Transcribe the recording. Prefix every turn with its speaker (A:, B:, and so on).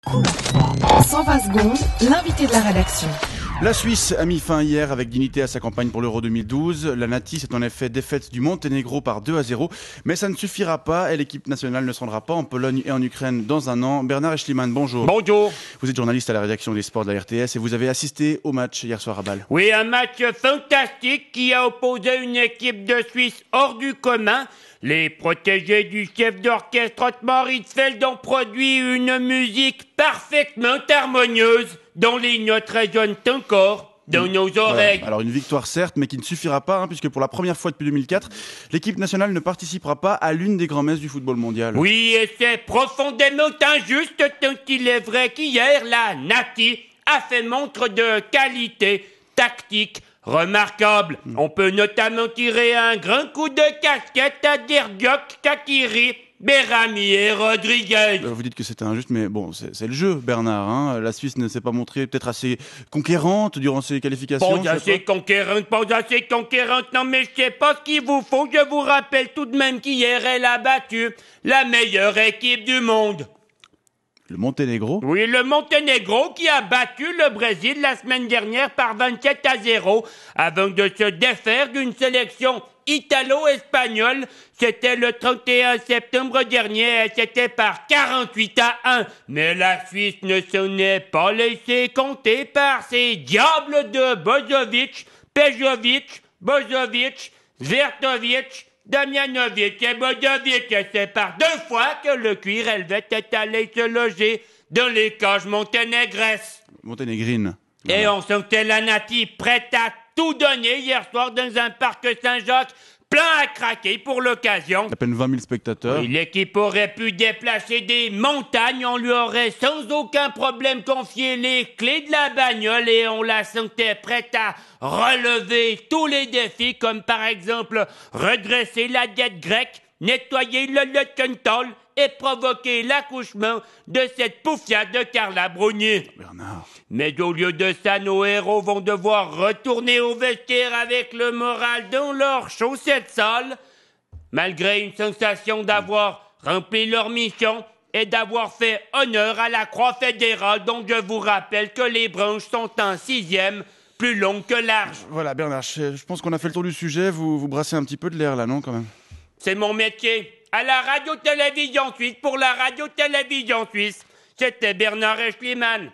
A: 120 secondes, l'invité de la rédaction.
B: La Suisse a mis fin hier avec dignité à sa campagne pour l'Euro 2012. La Nati s'est en effet défaite du Monténégro par 2-0. Mais ça ne suffira pas et l'équipe nationale ne se rendra pas en Pologne et en Ukraine dans un an. Bernard Eschliman, bonjour.
C: Bonjour.
B: Vous êtes journaliste à la rédaction des sports de la RTS et vous avez assisté au match hier soir à Bâle.
C: Oui, un match fantastique qui a opposé une équipe de Suisse hors du commun. Les protégés du chef d'orchestre Ottmar Hitzfeld ont produit une musique parfaitement harmonieuse dont les notes résonnent encore dans nos oreilles.
B: Voilà. Alors une victoire certes, mais qui ne suffira pas, puisque pour la première fois depuis 2004, l'équipe nationale ne participera pas à l'une des grands-messes du football mondial.
C: Oui, et c'est profondément injuste tant il est vrai qu'hier, la Nati a fait montre de qualité tactique remarquable. On peut notamment tirer un grand coup de casquette à Derdiok, Kakiri, Berami et Rodriguez.
B: Vous dites que c'était injuste, mais bon, c'est le jeu, Bernard. La Suisse ne s'est pas montrée peut-être assez conquérante durant ses qualifications.
C: Pas assez conquérante. Non, mais je sais pas ce qu'il vous faut. Je vous rappelle tout de même qu'hier, elle a battu la meilleure équipe du monde.
B: Le Monténégro?
C: Oui, le Monténégro qui a battu le Brésil la semaine dernière par 27-0 avant de se défaire d'une sélection italo-espagnole. C'était le 31 septembre dernier et c'était par 48-1. Mais la Suisse ne s'en est pas laissé compter par ces diables de Bozovic, Pejovic, Bozovic, Zvertovic, Damjanovic et Bojovic, et c'est par 2 fois que le cuir helvète est allé se loger dans les cages monténégresses.
B: Monténégrine.
C: Et on sentait la Nati prête à tout donner hier soir dans un parc Saint-Jacques plein à craquer pour l'occasion.
B: À peine 20 000 spectateurs.
C: Oui, l'équipe aurait pu déplacer des montagnes, on lui aurait sans aucun problème confié les clés de la bagnole et on la sentait prête à relever tous les défis comme par exemple redresser la dette grecque, nettoyer le Lutkenthal et provoquer l'accouchement de cette poufiade de Carla Bruni.
B: Bernard.
C: Mais au lieu de ça, nos héros vont devoir retourner au vestiaire avec le moral dans leurs chaussettes sales, malgré une sensation d'avoir rempli leur mission et d'avoir fait honneur à la croix fédérale dont je vous rappelle que les branches sont en 6e, plus longues que larges.
B: Voilà, Bernard, je pense qu'on a fait le tour du sujet. Vous brassez un petit peu de l'air là, non, quand même?
C: C'est mon métier. À la radio-télévision suisse, pour la radio-télévision suisse, c'était Bernard Eschliman.